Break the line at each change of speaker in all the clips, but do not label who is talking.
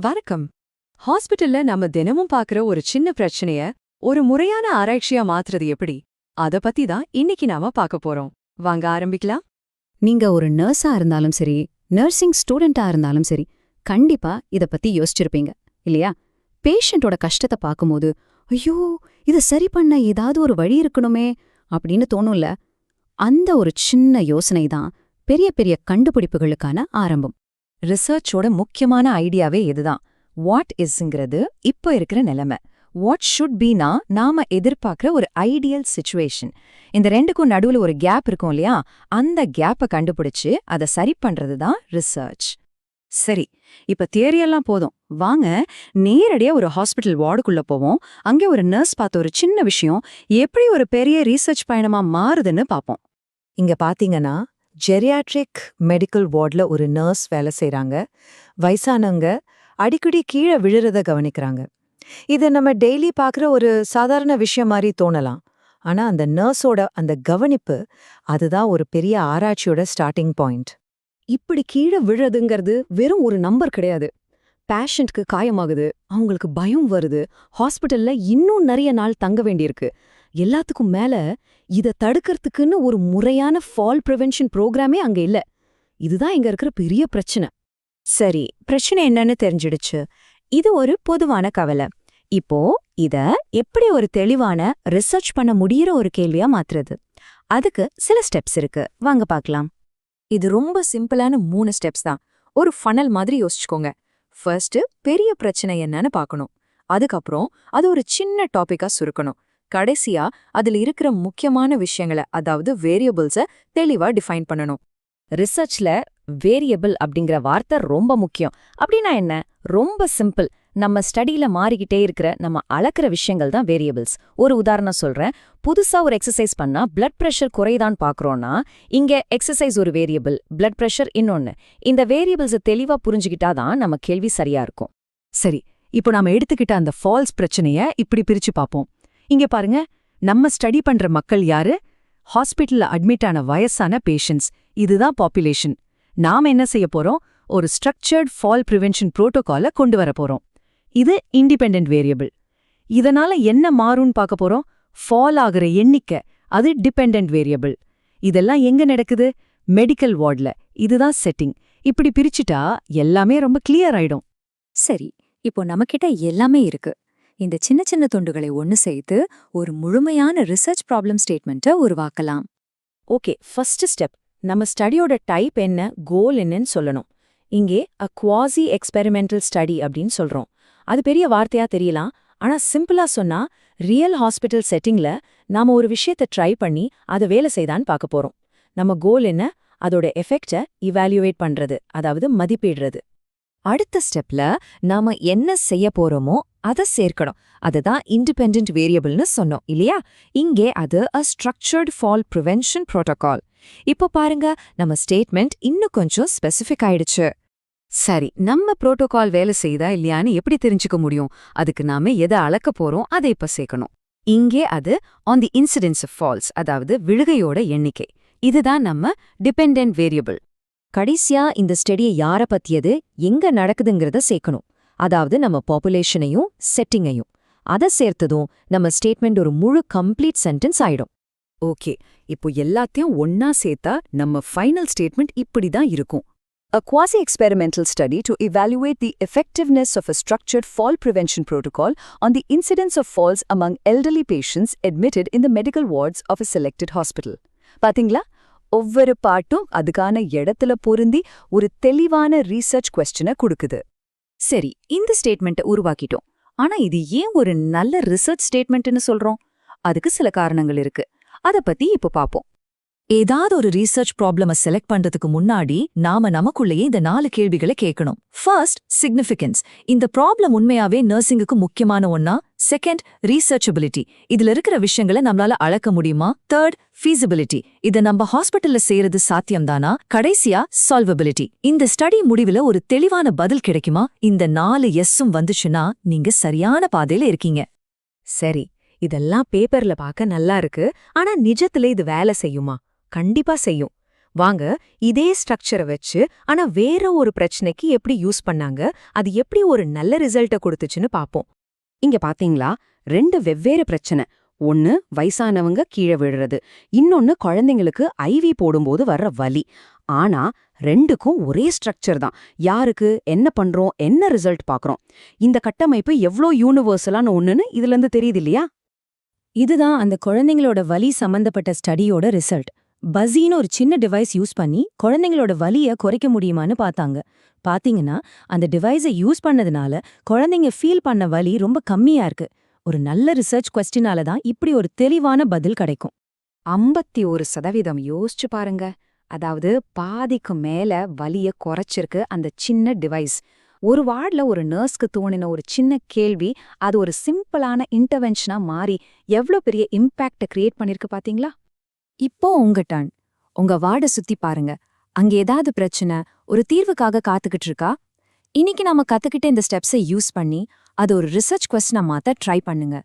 வணக்கம். ஹாஸ்பிட்டல்ல நம்ம தினமும் பார்க்குற ஒரு சின்ன பிரச்சனைய ஒரு முறையான ஆராய்ச்சியா மாத்துறது எப்படி? அத பத்தி தான் இன்னைக்கு நாம பார்க்க போறோம். வாங்க ஆரம்பிக்கலாம்.
நீங்க ஒரு நர்ஸா இருந்தாலும் சரி, நர்சிங் ஸ்டூடெண்டா இருந்தாலும் சரி, கண்டிப்பா இத பத்தி யோசிச்சிருப்பீங்க இல்லையா? பேஷண்டோட கஷ்டத்த பார்க்கும்போது, ஐயோ இத சரி பண்ண ஏதாவது ஒரு வழி இருக்கணுமே அப்படின்னு தோணும்ல. அந்த ஒரு சின்ன யோசனை தான் பெரிய பெரிய கண்டுபிடிப்புகளுக்கான ஆரம்பம்.
ரிசர்ச்சோட முக்கியமான ஐடியாவே இதுதான். வாட் இஸ்ங்கிறது இப்போ இருக்கிற நிலைமை. வாட் ஷுட் பீனா நாம எதிர்பார்க்குற ஒரு ஐடியல் சிச்சுவேஷன். இந்த ரெண்டுக்கும் நடுவுல ஒரு கேப் இருக்கும் இல்லையா? அந்த கேப்பை கண்டுபிடிச்சு அதை சரி பண்றது தான் ரிசர்ச். சரி, இப்ப தியரியெல்லாம் போதும். வாங்க நேரடியா ஒரு ஹாஸ்பிட்டல் வார்டுக்குள்ள போவோம். அங்கே ஒரு நர்ஸ் பார்த்த ஒரு சின்ன விஷயம் எப்படி ஒரு பெரிய ரீசர்ச் பயணமா மாறுதுன்னு பார்ப்போம். இங்க பாத்தீங்கன்னா ஜெரியாட்ரிக் மெடிக்கல் வார்டில் ஒரு நர்ஸ் வேலை செய்கிறாங்க. வயசானவங்க அடிக்கடி கீழே விழுறத கவனிக்கிறாங்க. இது நம்ம டெய்லி பார்க்குற ஒரு சாதாரண விஷயம் மாதிரி தோணலாம். ஆனால் அந்த நர்ஸோட அந்த கவனிப்பு அதுதான் ஒரு பெரிய ஆராய்ச்சியோட ஸ்டார்டிங் பாயிண்ட்.
இப்படி கீழே விழுறதுங்கிறது வெறும் ஒரு நம்பர் கிடையாது. பேஷண்ட்க்கு காயமாகுது, அவங்களுக்கு பயம் வருது, ஹாஸ்பிட்டல்ல இன்னும் நிறைய நாள் தங்க வேண்டியிருக்கு. எல்லாத்துக்கும் மேல இத தடுக்கிறதுக்குன்னு ஒரு முறையான ஃபால் ப்ரிவென்ஷன் ப்ரோக்ராமே அங்க இல்ல. இதுதான் இங்க இருக்கிற பெரிய பிரச்சனை.
சரி, பிரச்சனை என்னன்னு தெரிஞ்சிடுச்சு. இது ஒரு பொதுவான கவலை. இப்போ இத எப்படி ஒரு தெளிவான ரிசர்ச் பண்ண முடியிற ஒரு கேள்வியா மாத்துறது? அதுக்கு சில ஸ்டெப்ஸ் இருக்கு, வாங்க பார்க்கலாம். இது ரொம்ப சிம்பிளான 3 ஸ்டெப்ஸ் தான். ஒரு ஃபனல் மாதிரி யோசிச்சுக்கோங்க. ஃபர்ஸ்ட் பெரிய பிரச்சனை என்னன்னு பார்க்கணும். அதுக்கப்புறம் அது ஒரு சின்ன டாபிக்கா சுருக்கணும். கடைசியா அதுல இருக்கிற முக்கியமான விஷயங்களை, அதாவது வேரியபிள்ஸை தெளிவா டிஃபைன் பண்ணணும்.
ரிசர்ச்ல வேரியபிள் அப்படிங்கிற வார்த்தை ரொம்ப முக்கியம். அப்படின்னா என்ன? ரொம்ப சிம்பிள். நம்ம ஸ்டடியில மாறிக்கிட்டே இருக்கிற நம்ம அளக்கிற விஷயங்கள் தான் வேரியபிள்ஸ். ஒரு உதாரணம் சொல்றேன். புதுசா ஒரு எக்ஸசைஸ் பண்ணா பிளட் பிரஷர் குறைதான் பாக்குறோம்னா, இங்க எக்ஸசைஸ் ஒரு வேரியபிள், பிளட் பிரஷர் இன்னொன்னு. இந்த வேரியபிள்ஸை தெளிவா புரிஞ்சுக்கிட்டாதான் நம்ம கேள்வி சரியா இருக்கும்.
சரி, இப்போ நாம எடுத்துக்கிட்ட அந்த ஃபால்ஸ் பிரச்சனைய இப்படி பிரிச்சு பார்ப்போம். இங்க பாருங்க, நம்ம ஸ்டடி பண்ற மக்கள் யாரு? ஹாஸ்பிட்டல்ல அட்மிட் ஆன வயசான பேஷண்ட்ஸ். இதுதான் பாப்புலேஷன். நாம என்ன செய்ய போறோம்? ஒரு ஸ்ட்ரக்சர்ட் ஃபால் ப்ரிவென்ஷன் புரோட்டோகாலை கொண்டு வர போறோம். இது இண்டிபெண்டன்ட் வேரியபிள். இதனால என்ன மாறும்னு பார்க்க போறோம்? ஃபால் ஆகுற எண்ணிக்கை, அது டிபெண்டன்ட் வேரியபிள். இதெல்லாம் எங்க நடக்குது? மெடிக்கல் வார்ட்ல. இதுதான் செட்டிங். இப்படி பிரிச்சுட்டா எல்லாமே ரொம்ப கிளியர் ஆயிடும்.
சரி, இப்போ நம்மகிட்ட எல்லாமே இருக்கு. இந்த சின்ன சின்ன துண்டுகளை ஒன்னு சேர்த்து ஒரு முழுமையான ரிசர்ச் ப்ராப்ளம் ஸ்டேட்மெண்ட்டை உருவாக்கலாம்.
Okay, first step. நம்ம ஸ்டடியோட டைப் என்ன, கோல் என்னன்னு சொல்லணும். இங்கே குவாசி எக்ஸ்பெரிமெண்டல் ஸ்டடி அப்படின்னு சொல்றோம். அது பெரிய வார்த்தையா தெரியலாம். ஆனா சிம்பிளா சொன்னா, ரியல் ஹாஸ்பிட்டல் செட்டிங்ல நாம ஒரு விஷயத்தை ட்ரை பண்ணி அதை வேலை செய்தான்னு பார்க்க போறோம். நம்ம கோல் என்ன? அதோட எஃபெக்டை இவாலுவேட் பண்றது, அதாவது மதிப்பிடுறது. அடுத்த ஸ்டெப்ல நாம என்ன செய்ய போறோமோ அதை சேர்க்கணும். அதுதான் இண்டிபெண்டன்ட் வேரியபிள்னு சொன்னோம் இல்லையா? இங்கே அது a structured fall prevention protocol. இப்போ பாருங்க, நம்ம ஸ்டேட்மெண்ட் இன்னும் கொஞ்சம் ஸ்பெசிஃபிக் ஆயிடுச்சு. சரி, நம்ம புரோட்டோகால் வேலை செய்தா இல்லையான்னு எப்படி தெரிஞ்சுக்க முடியும்? அதுக்கு நாம எதை அளக்க போறோம் அதை இப்ப சேர்க்கணும். இங்கே அது on the incidence of falls, அதாவது விழுகையோட எண்ணிக்கை. இதுதான் நம்ம டிபெண்டன்ட் வேரியபிள். கடைசியா இந்த ஸ்டடியை யார பத்தியது, எங்க நடக்குதுங்கிறத சேர்க்கணும். அதாவது நம்ம பாப்புலேஷனையும் செட்டிங்கையும். அதை சேர்த்ததும் நம்ம ஸ்டேட்மெண்ட் ஒரு முழு கம்ப்ளீட் சென்டென்ஸ் ஆயிடும். ஓகே, இப்போ எல்லாத்தையும் ஒன்னா சேர்த்தா நம்ம ஃபைனல் ஸ்டேட்மெண்ட் இப்படிதான் இருக்கும். A quasi-experimental study to evaluate the effectiveness of a structured fall prevention protocol on the incidence of falls among elderly patients admitted in the medical wards of a selected hospital. பாத்தீங்களா? ஒவ்வொரு பாட்டும் அதுக்கான இடத்துல பொருந்தி ஒரு தெளிவான ரீசர்ச் கொஸ்டினை கொடுக்குது. சரி, இந்த ஸ்டேட்மெண்ட்டை உருவாக்கிட்டோம். ஆனா இது ஏன் ஒரு நல்ல ரிசர்ச் ஸ்டேட்மெண்ட்னு சொல்றோம்? அதுக்கு சில காரணங்கள் இருக்கு. அத பத்தி இப்போ பாப்போம். ஏதாவது ஒரு ரீசர்ச் ப்ராப்ளம செலக்ட் பண்றதுக்கு முன்னாடி நாம நமக்குள்ளேயே இந்த 4 கேள்விகளை கேட்கணும். First, significance. இந்த ப்ராப்ளம் உண்மையாவே நர்சிங்குக்கு முக்கியமான ஒன்னா? செகண்ட், ரீசர்ச்சபிலிட்டி. இதுல இருக்கிற விஷயங்களை நம்மளால அளக்க முடியுமா? Third, feasibility. இதை நம்ம ஹாஸ்பிட்டல்ல செய்யறது சாத்தியம்தானா? கடைசியா, சால்வபிலிட்டி. இந்த ஸ்டடி முடிவுல ஒரு தெளிவான பதில் கிடைக்குமா? இந்த 4 எஸ்ஸும் வந்துச்சுன்னா நீங்க சரியான பாதையில இருக்கீங்க. சரி, இதெல்லாம் பேப்பர்ல பார்க்க நல்லா இருக்கு. ஆனா நிஜத்துல இது வேலை செய்யுமா? கண்டிப்பா செய்யும். வாங்க இதே ஸ்ட்ரக்சரை வச்சு ஆனா வேற ஒரு பிரச்சனைக்கு எப்படி யூஸ் பண்ணாங்க, அது எப்படி ஒரு நல்ல ரிசல்ட்ட கொடுத்துச்சுன்னு பாப்போம்.
இங்க பாத்தீங்களா, 2 வெவ்வேறு பிரச்சனை. ஒன்னு வயசானவங்க கீழே விழுறது, இன்னொன்னு குழந்தைங்களுக்கு ஐவி போடும்போது வர்ற வலி. ஆனா 2க்கும் ஒரே ஸ்ட்ரக்சர் தான். யாருக்கு என்ன பண்றோம், என்ன ரிசல்ட் பாக்குறோம். இந்த கட்டமைப்பு எவ்ளோ யூனிவர்சலான ஒண்ணுன்னு இதுல இருந்து தெரியுது இல்லையா?
இதுதான் அந்த குழந்தைங்களோட வலி சம்பந்தப்பட்ட ஸ்டடியோட ரிசல்ட். பஸின்னு ஒரு சின்ன டிவைஸ் யூஸ் பண்ணி குழந்தைங்களோட வலிய குறைக்க முடியுமான்னு பார்த்தாங்க. பாத்தீங்கன்னா அந்த டிவைஸை யூஸ் பண்ணதுனால குழந்தைங்க ஃபீல் பண்ண வலி ரொம்ப கம்மியா இருக்கு. ஒரு நல்ல ரிசர்ச் கொஸ்டினால தான் இப்படி ஒரு தெளிவான பதில் கிடைக்கும்.
51% யோசிச்சு பாருங்க. அதாவது பாதிக்கு மேல வலிய குறைச்சிருக்கு அந்த சின்ன டிவைஸ். ஒரு வார்டுல ஒரு நர்ஸ்க்கு தோணின ஒரு சின்ன கேள்வி, அது ஒரு சிம்பிளான இன்டர்வென்ஷனா மாறி எவ்ளோ பெரிய இம்பாக்ட கிரியேட் பண்ணிருக்கு பாத்தீங்களா? இப்போ உங்க டர்ன். உங்க வார்டை சுத்தி பாருங்க. அங்க ஏதாவது பிரச்சனை, ஒரு தீர்வுக்காக காத்துக்கிட்டு இருக்கா? இன்னைக்கு நாம கத்துக்கிட்ட இந்த ஸ்டெப்ஸை யூஸ் பண்ணி அது ஒரு ரிசர்ச் கொஸ்டினா மாத்த ட்ரை பண்ணுங்க.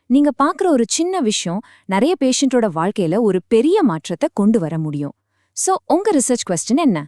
நீங்க பாக்குற ஒரு சின்ன விஷயம் நிறைய பேஷண்டோட வாழ்க்கையில ஒரு பெரிய மாற்றத்தை கொண்டு வர முடியும். சோ உங்க ரிசர்ச் கொஸ்டின் என்ன?